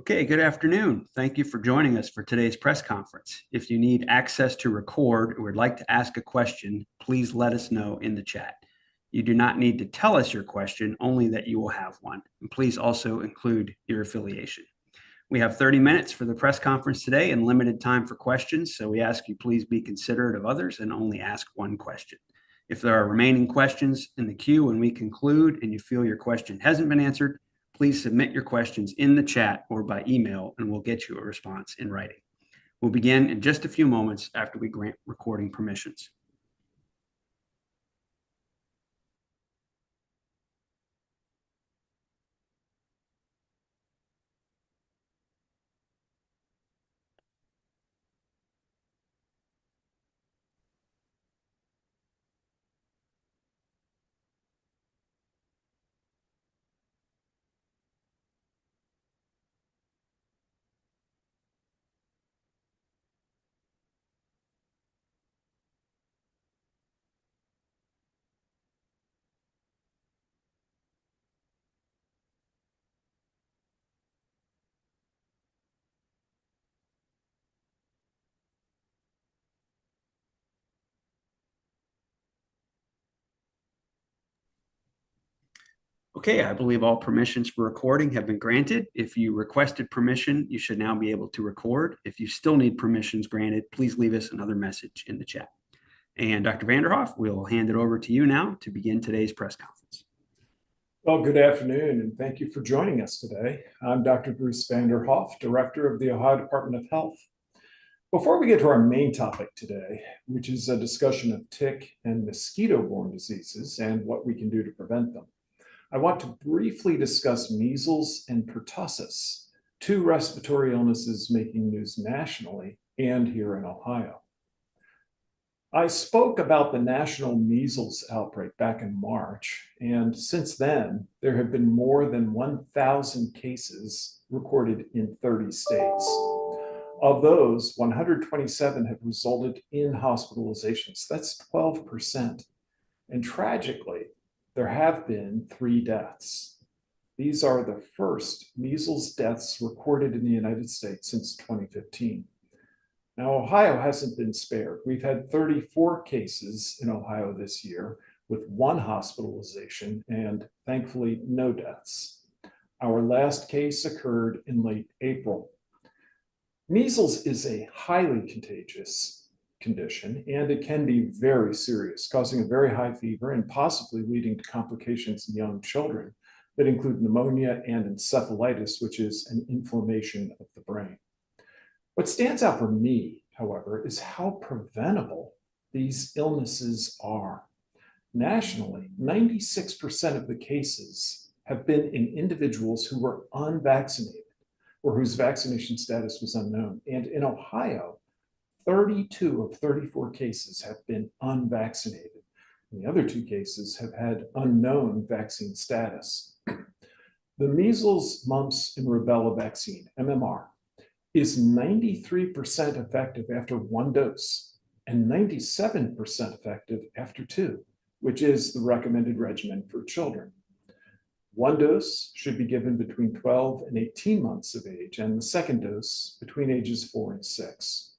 Okay, good afternoon. Thank you for joining us for today's press conference. If you need access to record or would like to ask a question, please let us know in the chat. You do not need to tell us your question, only that you will have one. And please also include your affiliation. We have 30 minutes for the press conference today and limited time for questions, so we ask you please be considerate of others and only ask one question. If there are remaining questions in the queue when we conclude and you feel your question hasn't been answered, please submit your questions in the chat or by email, and we'll get you a response in writing. We'll begin in just a few moments after we grant recording permissions. Okay, I believe all permissions for recording have been granted. If you requested permission, you should now be able to record. If you still need permissions granted, please leave us another message in the chat. And Dr. Vanderhoff, we'll hand it over to you now to begin today's press conference. Well, good afternoon, and thank you for joining us today. I'm Dr. Bruce Vanderhoff, Director of the Ohio Department of Health. Before we get to our main topic today, which is a discussion of tick and mosquito-borne diseases and what we can do to prevent them, I want to briefly discuss measles and pertussis, two respiratory illnesses making news nationally and here in Ohio. I spoke about the national measles outbreak back in March, and since then, there have been more than 1,000 cases recorded in 30 states. Of those, 127 have resulted in hospitalizations. That's 12%. And tragically, there have been 3 deaths. These are the first measles deaths recorded in the United States since 2015. Now, Ohio hasn't been spared. We've had 34 cases in Ohio this year, with 1 hospitalization and thankfully no deaths. Our last case occurred in late April. Measles is a highly contagious condition, and it can be very serious, causing a very high fever and possibly leading to complications in young children that include pneumonia and encephalitis, which is an inflammation of the brain. What stands out for me, however, is how preventable these illnesses are. Nationally, 96% of the cases have been in individuals who were unvaccinated or whose vaccination status was unknown. And in Ohio, 32 of 34 cases have been unvaccinated. And the other 2 cases have had unknown vaccine status. The measles, mumps, and rubella vaccine, MMR, is 93% effective after 1 dose and 97% effective after 2, which is the recommended regimen for children. 1 dose should be given between 12 and 18 months of age, and the second dose between ages 4 and 6.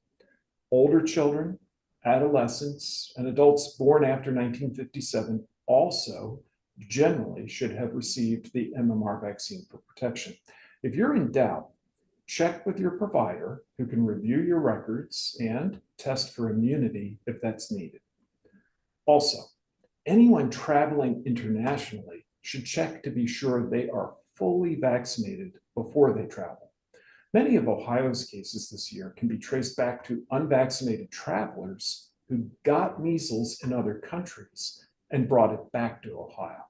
Older children, adolescents, and adults born after 1957 also generally should have received the MMR vaccine for protection. If you're in doubt, check with your provider who can review your records and test for immunity if that's needed. Also, anyone traveling internationally should check to be sure they are fully vaccinated before they travel. Many of Ohio's cases this year can be traced back to unvaccinated travelers who got measles in other countries and brought it back to Ohio.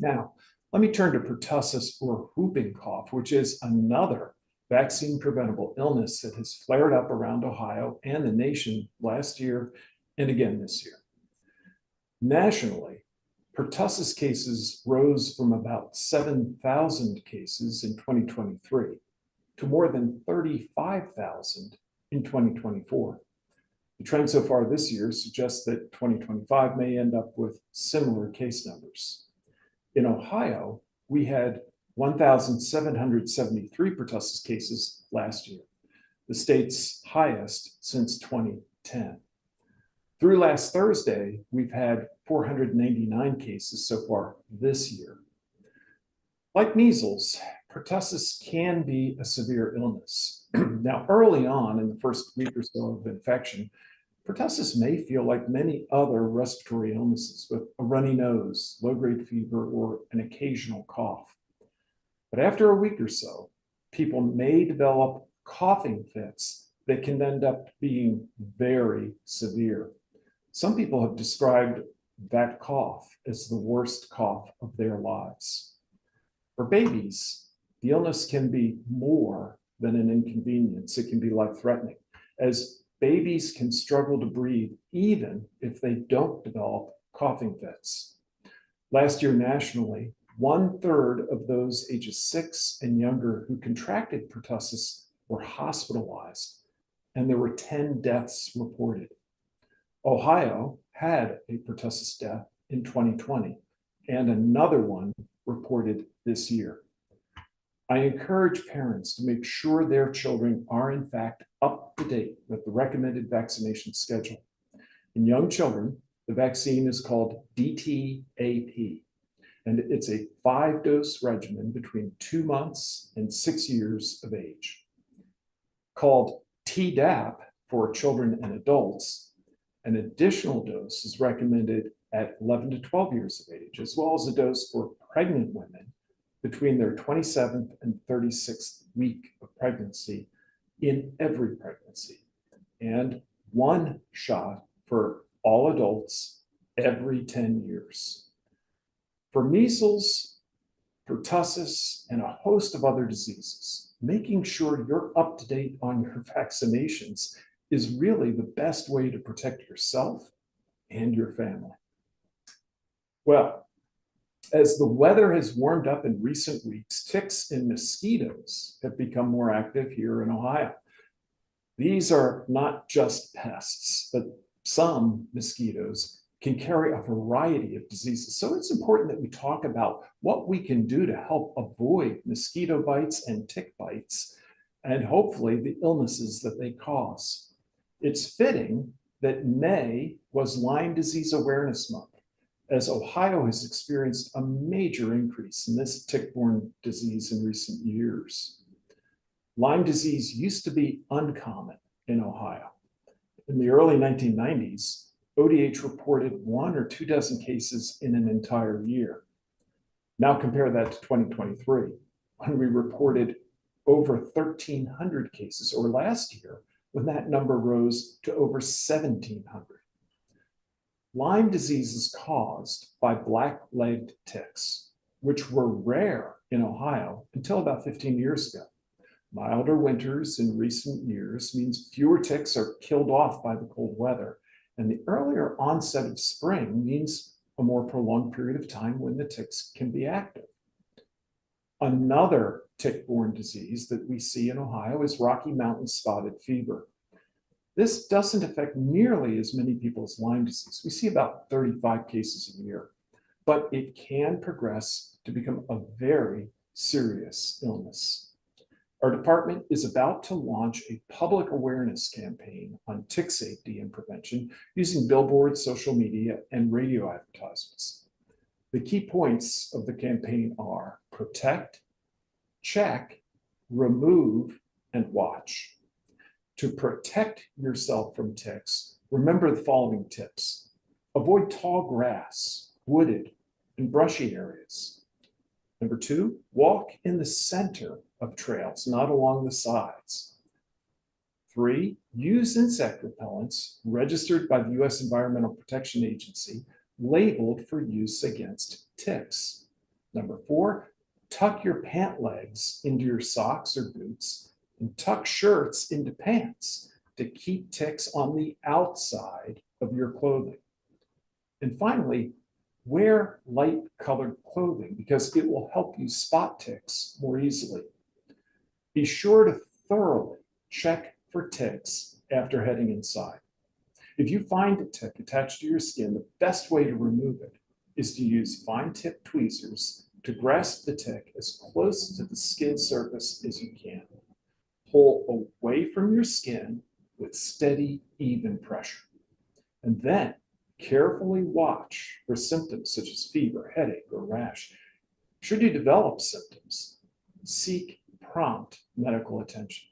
Now, let me turn to pertussis or whooping cough, which is another vaccine-preventable illness that has flared up around Ohio and the nation last year and again this year. Nationally, pertussis cases rose from about 7,000 cases in 2023 to more than 35,000 in 2024. The trend so far this year suggests that 2025 may end up with similar case numbers. In Ohio, we had 1,773 pertussis cases last year, the state's highest since 2010. Through last Thursday, we've had 499 cases so far this year. Like measles, pertussis can be a severe illness. Now, early on in the first week or so of infection, pertussis may feel like many other respiratory illnesses with a runny nose, low-grade fever, or an occasional cough. But after a week or so, people may develop coughing fits that can end up being very severe. Some people have described that cough as the worst cough of their lives. For babies, the illness can be more than an inconvenience. It can be life-threatening, as babies can struggle to breathe even if they don't develop coughing fits. Last year nationally, 1/3 of those ages 6 and younger who contracted pertussis were hospitalized, and there were 10 deaths reported. Ohio had a pertussis death in 2020 and another one reported this year. I encourage parents to make sure their children are in fact up to date with the recommended vaccination schedule. In young children, the vaccine is called DTaP, and it's a 5-dose regimen between 2 months and 6 years of age. Called Tdap for children and adults, an additional dose is recommended at 11 to 12 years of age, as well as a dose for pregnant women between their 27th and 36th week of pregnancy in every pregnancy, and 1 shot for all adults every 10 years. For measles, pertussis, and a host of other diseases, making sure you're up to date on your vaccinations is really the best way to protect yourself and your family. Well, as the weather has warmed up in recent weeks, ticks and mosquitoes have become more active here in Ohio. These are not just pests, but some mosquitoes can carry a variety of diseases. So it's important that we talk about what we can do to help avoid mosquito bites and tick bites, and hopefully the illnesses that they cause. It's fitting that May was Lyme Disease Awareness Month, as Ohio has experienced a major increase in this tick-borne disease in recent years. Lyme disease used to be uncommon in Ohio. In the early 1990s, ODH reported 1 or 2 dozen cases in an entire year. Now compare that to 2023, when we reported over 1,300 cases, or last year, when that number rose to over 1,700. Lyme disease is caused by black-legged ticks, which were rare in Ohio until about 15 years ago. Milder winters in recent years means fewer ticks are killed off by the cold weather, and the earlier onset of spring means a more prolonged period of time when the ticks can be active. Another tick-borne disease that we see in Ohio is Rocky Mountain spotted fever. This doesn't affect nearly as many people as Lyme disease. We see about 35 cases a year, but it can progress to become a very serious illness. Our department is about to launch a public awareness campaign on tick safety and prevention using billboards, social media, and radio advertisements. The key points of the campaign are protect, check, remove, and watch. To protect yourself from ticks, remember the following tips. Avoid tall grass, wooded, and brushy areas. Number 2, walk in the center of trails, not along the sides. 3, use insect repellents registered by the U.S. Environmental Protection Agency, labeled for use against ticks. Number 4, tuck your pant legs into your socks or boots, and tuck shirts into pants to keep ticks on the outside of your clothing. And finally, wear light colored clothing because it will help you spot ticks more easily. Be sure to thoroughly check for ticks after heading inside. If you find a tick attached to your skin, the best way to remove it is to use fine-tipped tweezers to grasp the tick as close to the skin surface as you can. Pull away from your skin with steady, even pressure. And then carefully watch for symptoms such as fever, headache, or rash. Should you develop symptoms, seek prompt medical attention.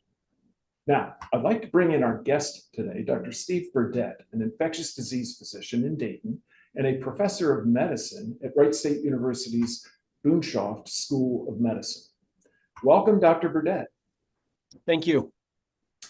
Now, I'd like to bring in our guest today, Dr. Steve Burdette, an infectious disease physician in Dayton and a professor of medicine at Wright State University's Boonshoft School of Medicine. Welcome, Dr. Burdette. Thank you.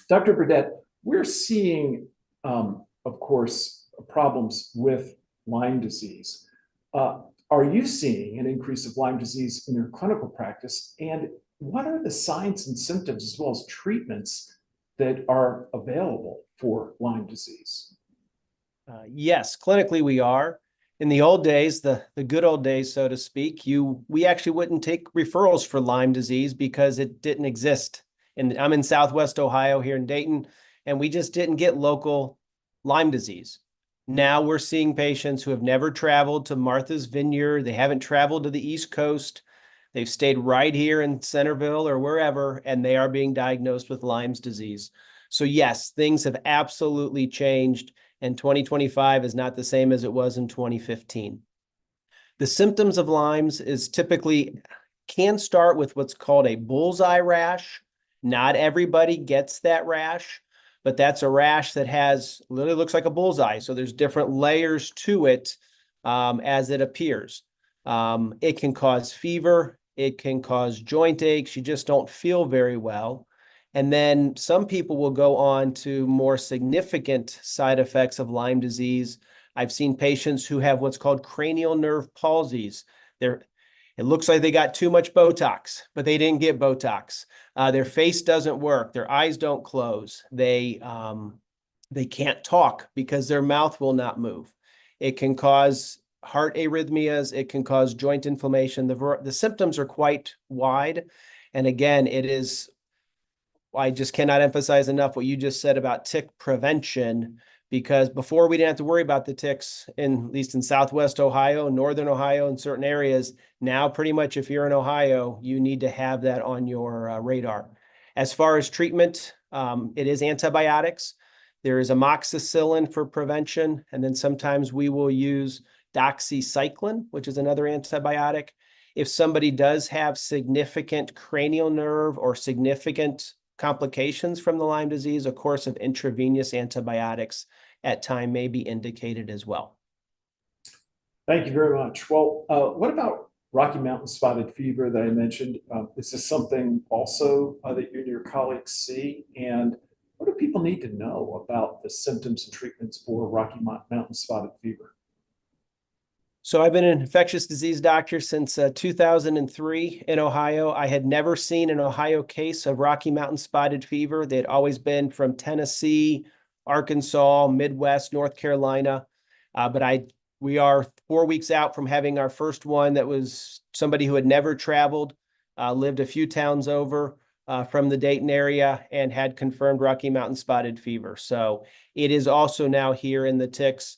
Dr. Burdette, we're seeing, of course, problems with Lyme disease. Are you seeing an increase of Lyme disease in your clinical practice? And what are the signs and symptoms as well as treatments that are available for Lyme disease? Yes, clinically we are. In the old days, the good old days, so to speak, we actually wouldn't take referrals for Lyme disease because it didn't exist. And I'm in Southwest Ohio here in Dayton, and we just didn't get local Lyme disease. Now we're seeing patients who have never traveled to Martha's Vineyard. They haven't traveled to the East Coast. They've stayed right here in Centerville or wherever, and they are being diagnosed with Lyme's disease. So yes, things have absolutely changed, and 2025 is not the same as it was in 2015. The symptoms of Lyme's is typically can start with what's called a bullseye rash. Not everybody gets that rash, but that's a rash that literally looks like a bullseye. So there's different layers to it as it appears. It can cause fever. It can cause joint aches. You just don't feel very well. And then some people will go on to more significant side effects of Lyme disease. I've seen patients who have what's called cranial nerve palsies. It looks like they got too much Botox, but they didn't get Botox. Their face doesn't work. Their eyes don't close. They can't talk because their mouth will not move. It can cause heart arrhythmias. It can cause joint inflammation. The symptoms are quite wide. And again, I just cannot emphasize enough what you just said about tick prevention, because before we didn't have to worry about the ticks, at least in Southwest Ohio, Northern Ohio, in certain areas. Now, pretty much if you're in Ohio, you need to have that on your radar. As far as treatment, it is antibiotics. There is amoxicillin for prevention, and then sometimes we will use doxycycline, which is another antibiotic. If somebody does have significant cranial nerve or significant complications from the Lyme disease, a course of intravenous antibiotics at time may be indicated as well. Thank you very much. Well, what about Rocky Mountain spotted fever that I mentioned? Is this something also that you and your colleagues see? And what do people need to know about the symptoms and treatments for Rocky Mountain spotted fever? So I've been an infectious disease doctor since 2003 in Ohio. I had never seen an Ohio case of Rocky Mountain spotted fever. They had always been from Tennessee, Arkansas, Midwest, North Carolina. We are 4 weeks out from having our first one that was somebody who had never traveled, lived a few towns over from the Dayton area and had confirmed Rocky Mountain spotted fever. So it is also now here in the ticks.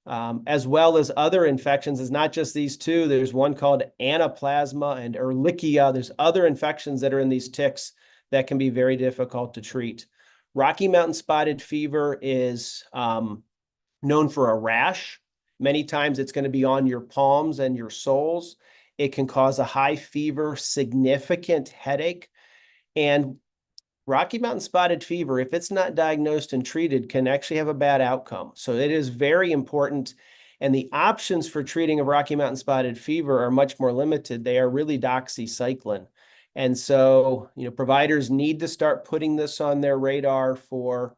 As well as other infections. It's not just these two. There's one called Anaplasma and Ehrlichia. There's other infections that are in these ticks that can be very difficult to treat. Rocky Mountain spotted fever is known for a rash. Many times it's going to be on your palms and your soles. It can cause a high fever, significant headache, and Rocky Mountain spotted fever, if it's not diagnosed and treated, can actually have a bad outcome. So it is very important. And the options for treating a Rocky Mountain spotted fever are much more limited. They are really doxycycline. And so, providers need to start putting this on their radar for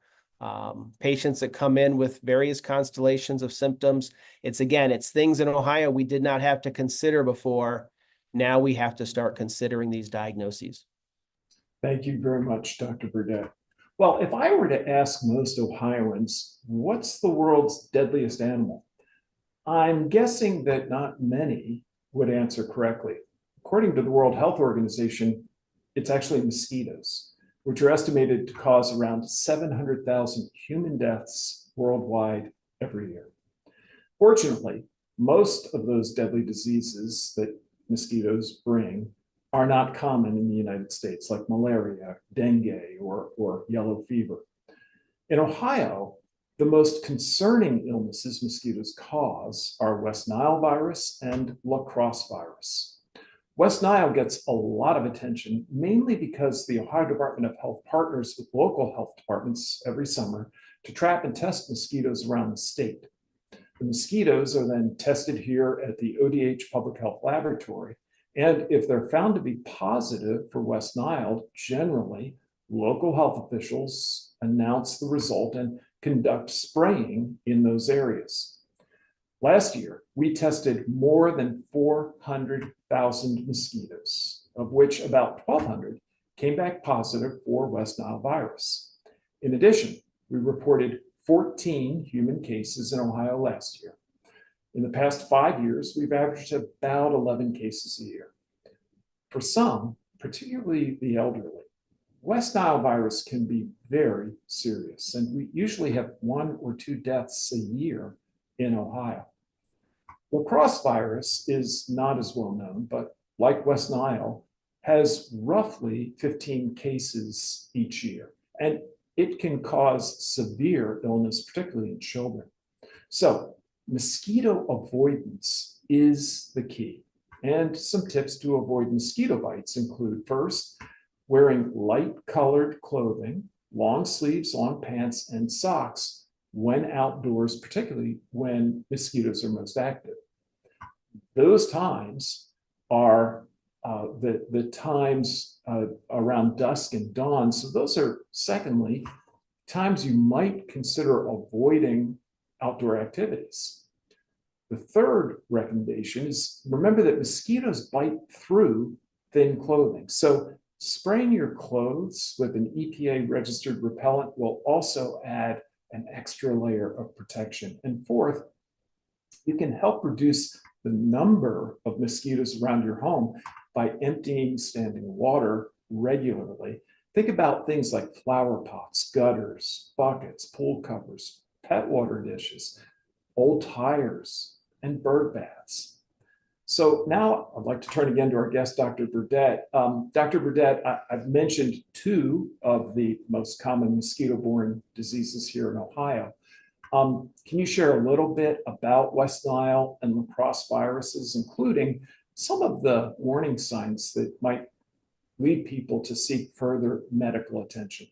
patients that come in with various constellations of symptoms. It's things in Ohio we did not have to consider before. Now we have to start considering these diagnoses. Thank you very much, Dr. Burdette. Well, if I were to ask most Ohioans, what's the world's deadliest animal? I'm guessing that not many would answer correctly. According to the World Health Organization, it's actually mosquitoes, which are estimated to cause around 700,000 human deaths worldwide every year. Fortunately, most of those deadly diseases that mosquitoes bring are not common in the United States, like malaria, dengue, or yellow fever. In Ohio, the most concerning illnesses mosquitoes cause are West Nile virus and La Crosse virus. West Nile gets a lot of attention, mainly because the Ohio Department of Health partners with local health departments every summer to trap and test mosquitoes around the state. The mosquitoes are then tested here at the ODH Public Health Laboratory. And if they're found to be positive for West Nile, generally, local health officials announce the result and conduct spraying in those areas. Last year, we tested more than 400,000 mosquitoes, of which about 1,200 came back positive for West Nile virus. In addition, we reported 14 human cases in Ohio last year. In the past 5 years, we've averaged about 11 cases a year. For some, particularly the elderly, West Nile virus can be very serious, and we usually have 1 or 2 deaths a year in Ohio. La Crosse virus is not as well known, but like West Nile, has roughly 15 cases each year, and it can cause severe illness, particularly in children. So mosquito avoidance is the key. And some tips to avoid mosquito bites include, first, wearing light colored clothing, long sleeves, long pants, and socks when outdoors, particularly when mosquitoes are most active. Those times are the times around dusk and dawn. So those are, secondly, times you might consider avoiding outdoor activities. The third recommendation is remember that mosquitoes bite through thin clothing. So spraying your clothes with an EPA registered repellent will also add an extra layer of protection. And fourth, you can help reduce the number of mosquitoes around your home by emptying standing water regularly. Think about things like flower pots, gutters, buckets, pool covers, pet water dishes, old tires, and bird baths. So now I'd like to turn again to our guest, Dr. Burdette. Dr. Burdette, I've mentioned 2 of the most common mosquito-borne diseases here in Ohio. Can you share a little bit about West Nile and La Crosse viruses, including some of the warning signs that might lead people to seek further medical attention?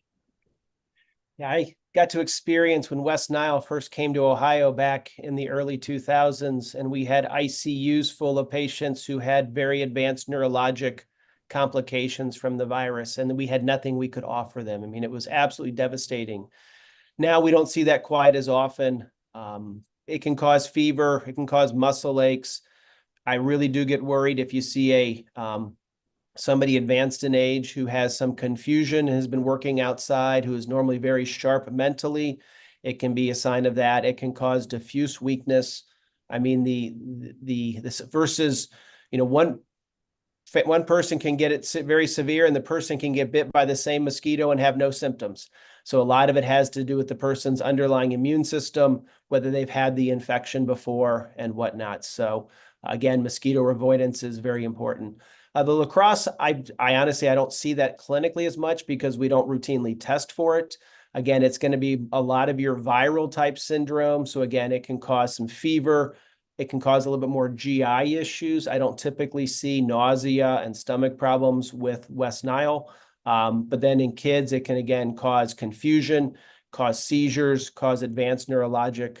Yeah, I got to experience when West Nile first came to Ohio back in the early 2000s, and we had ICUs full of patients who had very advanced neurologic complications from the virus, and we had nothing we could offer them. I mean, it was absolutely devastating. Now we don't see that quite as often. It can cause fever, it can cause muscle aches. I really do get worried if you see somebody advanced in age who has some confusion and has been working outside, who is normally very sharp mentally. It can be a sign of that. It can cause diffuse weakness. I mean, this versus, one person can get it very severe and the person can get bit by the same mosquito and have no symptoms. So a lot of it has to do with the person's underlying immune system, whether they've had the infection before and whatnot. So again, mosquito avoidance is very important. The La Crosse, I honestly, I don't see that clinically as much because we don't routinely test for it. Again, it's going to be a lot of your viral type syndrome. So again, it can cause some fever. It can cause a little bit more GI issues. I don't typically see nausea and stomach problems with West Nile. But then in kids, it can again cause confusion, cause seizures, cause advanced neurologic,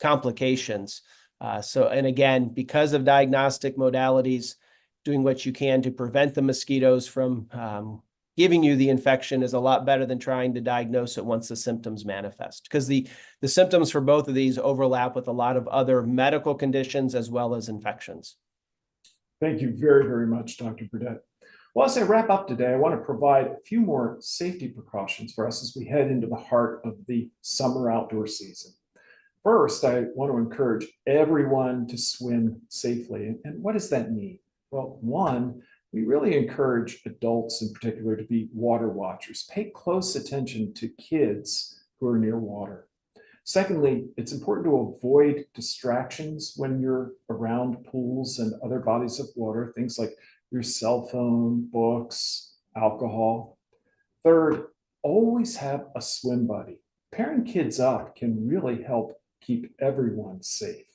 complications. And again, because of diagnostic modalities, doing what you can to prevent the mosquitoes from giving you the infection is a lot better than trying to diagnose it once the symptoms manifest, because the symptoms for both of these overlap with a lot of other medical conditions as well as infections. Thank you very, very much, Dr. Burdette. Well, as I wrap up today, I want to provide a few more safety precautions for us as we head into the heart of the summer outdoor season. First, I want to encourage everyone to swim safely. And what does that mean? Well, one, we really encourage adults in particular to be water watchers. Pay close attention to kids who are near water. Secondly, it's important to avoid distractions when you're around pools and other bodies of water, things like your cell phone, books, alcohol. Third, always have a swim buddy. Pairing kids up can really help keep everyone safe.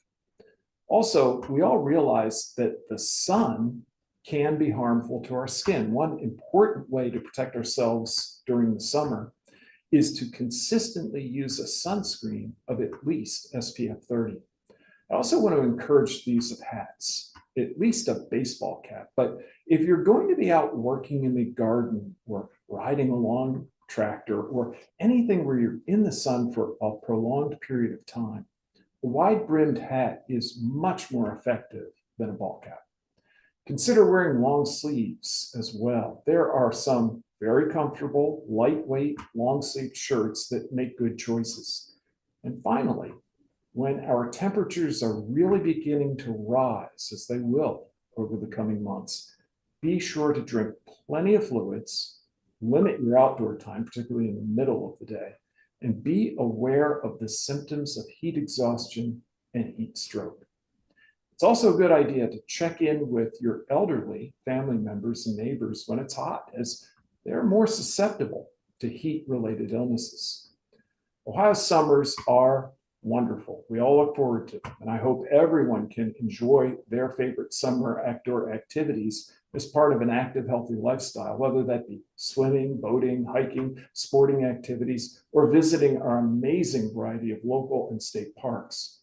Also, we all realize that the sun can be harmful to our skin. One important way to protect ourselves during the summer is to consistently use a sunscreen of at least SPF 30. I also want to encourage the use of hats, at least a baseball cap. But if you're going to be out working in the garden or riding a long tractor or anything where you're in the sun for a prolonged period of time, a wide-brimmed hat is much more effective than a ball cap. Consider wearing long sleeves as well. There are some very comfortable, lightweight, long-sleeve shirts that make good choices. And finally, when our temperatures are really beginning to rise, as they will over the coming months, be sure to drink plenty of fluids, limit your outdoor time, particularly in the middle of the day, and be aware of the symptoms of heat exhaustion and heat stroke. It's also a good idea to check in with your elderly family members and neighbors when it's hot, as they're more susceptible to heat-related illnesses. Ohio summers are wonderful. We all look forward to them, and I hope everyone can enjoy their favorite summer outdoor activities as part of an active, healthy lifestyle, whether that be swimming, boating, hiking, sporting activities, or visiting our amazing variety of local and state parks.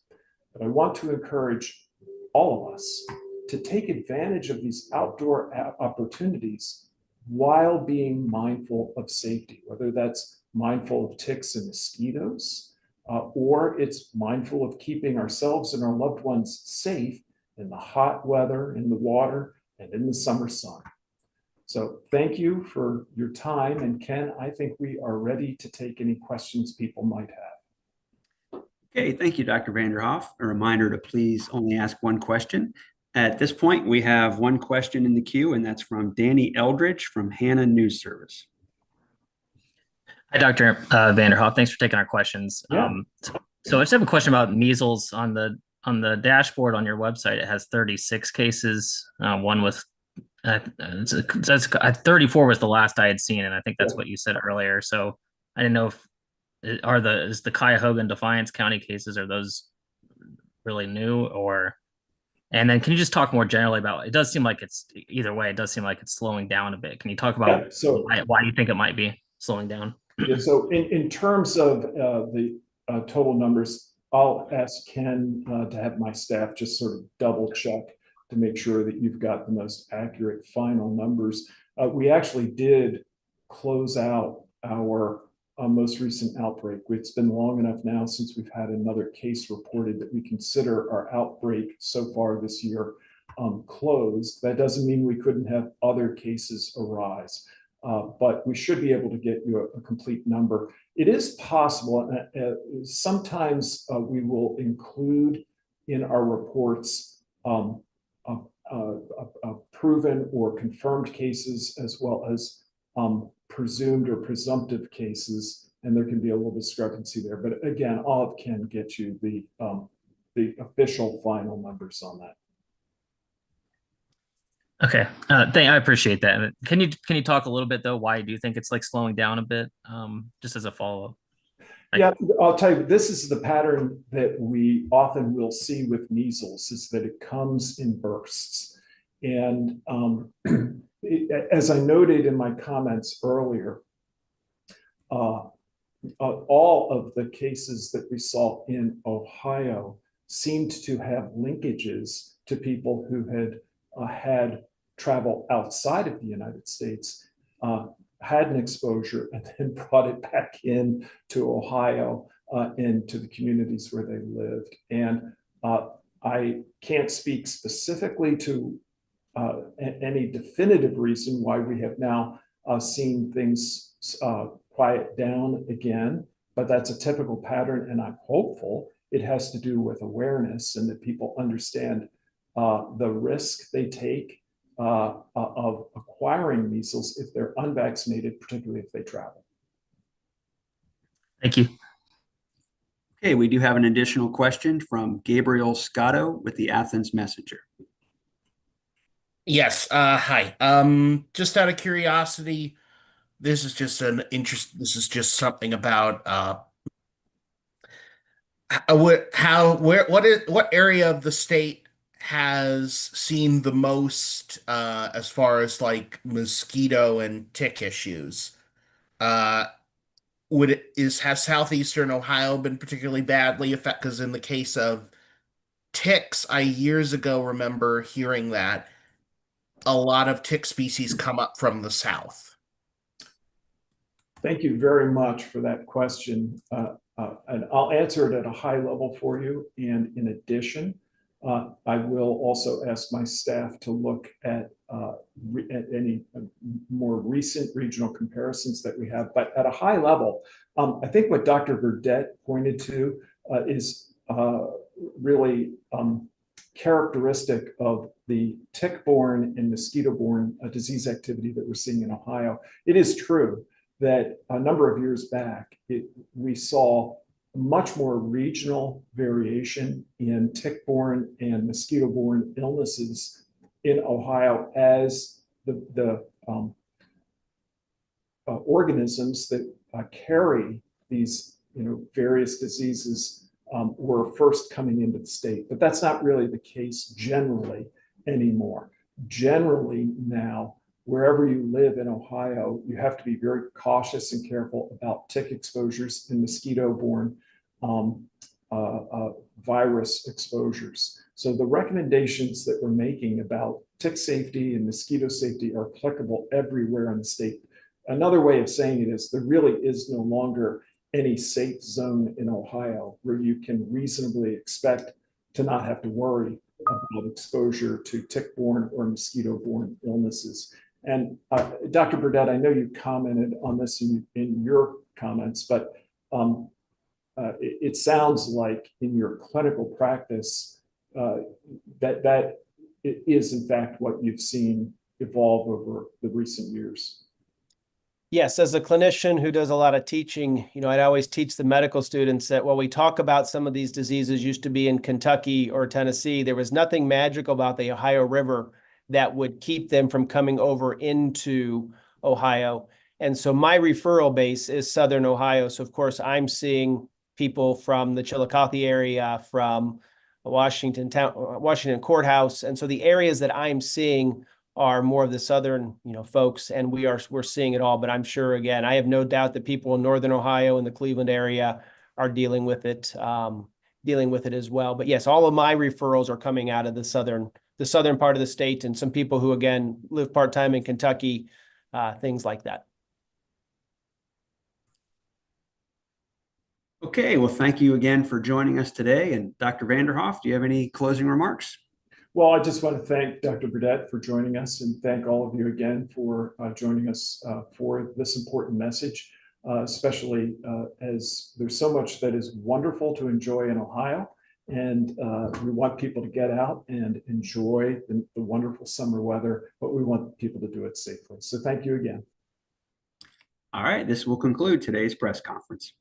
But I want to encourage all of us to take advantage of these outdoor opportunities while being mindful of safety, whether that's mindful of ticks and mosquitoes, or it's mindful of keeping ourselves and our loved ones safe in the hot weather, in the water, and in the summer sun. So thank you for your time. And Ken, I think we are ready to take any questions people might have. Okay, thank you, Dr. Vanderhoff. A reminder to please only ask one question. At this point, we have one question in the queue, and that's from Danny Eldridge from Hannah News Service. Hi, Dr. Vanderhoff. Thanks for taking our questions. Yeah. So I just have a question about measles. On the dashboard on your website, it has 36 cases. One with 34 was the last I had seen, and I think that's what you said earlier. So I didn't know if is the Cuyahoga and Defiance County cases, are those really new, or? And then can you just talk more generally about, it does seem like it's either way, it does seem like it's slowing down a bit. Can you talk about why you think it might be slowing down? Yeah, so in terms of the total numbers, I'll ask Ken to have my staff just sort of double check to make sure that you've got the most accurate final numbers. We actually did close out our most recent outbreak. It's been long enough now since we've had another case reported that we consider our outbreak so far this year closed. That doesn't mean we couldn't have other cases arise. But we should be able to get you a complete number. It is possible, sometimes we will include in our reports proven or confirmed cases, as well as presumed or presumptive cases, and there can be a little discrepancy there. But again, I'll have Ken get you the official final numbers on that. Okay, I appreciate that. Can you talk a little bit though? Why do you think it's like slowing down a bit? Just as a follow-up. Yeah, I'll tell you, this is the pattern that we often will see with measles, is that it comes in bursts. And as I noted in my comments earlier, all of the cases that we saw in Ohio seemed to have linkages to people who had travel outside of the United States, had an exposure, and then brought it back in to Ohio and to the communities where they lived. And I can't speak specifically to any definitive reason why we have now seen things quiet down again, but that's a typical pattern, and I'm hopeful it has to do with awareness and that people understand the risk they take of acquiring measles if they're unvaccinated, particularly if they travel. Thank you. Okay, we do have an additional question from Gabriel Scotto with the Athens Messenger. Yes, hi. Just out of curiosity, this is just this is just something about what area of the state has seen the most as far as like mosquito and tick issues? Uh has southeastern Ohio been particularly badly affected? Because in the case of ticks, I years ago remember hearing that a lot of tick species come up from the south. Thank you very much for that question. And I'll answer it at a high level for you. And in addition, I will also ask my staff to look at any more recent regional comparisons that we have. But at a high level, I think what Dr. Burdette pointed to is really characteristic of the tick-borne and mosquito-borne disease activity that we're seeing in Ohio. It is true that a number of years back, we saw much more regional variation in tick-borne and mosquito-borne illnesses in Ohio as the organisms that carry these various diseases were first coming into the state. But that's not really the case generally anymore. Generally now, wherever you live in Ohio, you have to be very cautious and careful about tick exposures and mosquito-borne virus exposures. So the recommendations that we're making about tick safety and mosquito safety are applicable everywhere in the state. Another way of saying it is there really is no longer any safe zone in Ohio where you can reasonably expect to not have to worry about exposure to tick-borne or mosquito-borne illnesses. And Dr. Burdette, I know you commented on this in your comments, but it sounds like in your clinical practice that it is in fact what you've seen evolve over the recent years. Yes, as a clinician who does a lot of teaching, I'd always teach the medical students that while we talk about some of these diseases used to be in Kentucky or Tennessee, there was nothing magical about the Ohio River that would keep them from coming over into Ohio. And so my referral base is Southern Ohio. So of course I'm seeing people from the Chillicothe area, from Washington Courthouse. And so the areas that I'm seeing are more of the Southern, folks, and we're seeing it all. But I'm sure, again, I have no doubt that people in Northern Ohio and the Cleveland area are dealing with it as well. But yes, all of my referrals are coming out of the southern part of the state, and some people who, again, live part-time in Kentucky, things like that. Okay, well, thank you again for joining us today. And Dr. Vanderhoff, do you have any closing remarks? Well, I just want to thank Dr. Burdette for joining us, and thank all of you again for joining us for this important message, especially as there's so much that is wonderful to enjoy in Ohio. And we want people to get out and enjoy the wonderful summer weather, but we want people to do it safely. So thank you again. All right, this will conclude today's press conference.